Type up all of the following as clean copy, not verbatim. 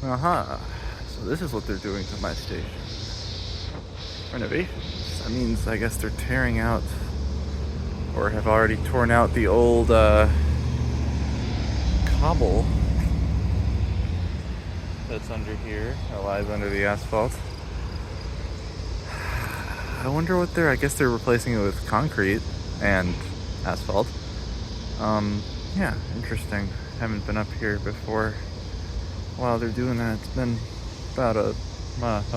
Uh-huh. So this is what they're doing to my station. Renovations. That means, I guess they're tearing out, or have already torn out the old, cobble that's under here, that lies under the asphalt. I wonder what I guess they're replacing it with concrete and asphalt. Yeah, interesting. Haven't been up here before while they're doing that. It's been about a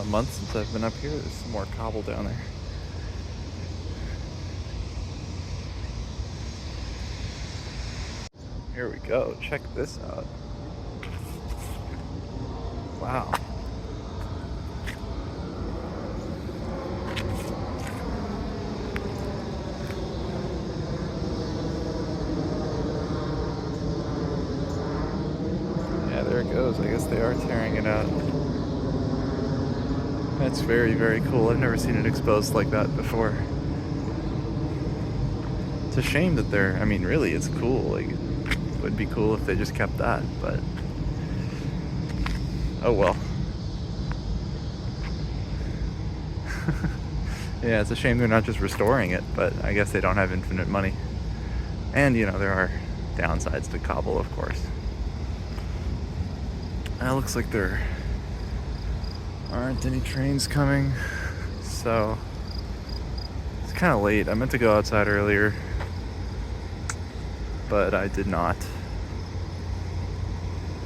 month since I've been up here. There's some more cobble down there. Here we go. Check this out. Wow. Yeah, there it goes. I guess they are tearing it out. That's very, very cool. I've never seen it exposed like that before. It's a shame that I mean, really, it's cool. Like, it would be cool if they just kept that, but oh well. Yeah, it's a shame they're not just restoring it, but I guess they don't have infinite money. And, there are downsides to cobble, of course. And it looks like there aren't any trains coming, so it's kind of late. I meant to go outside earlier, but I did not.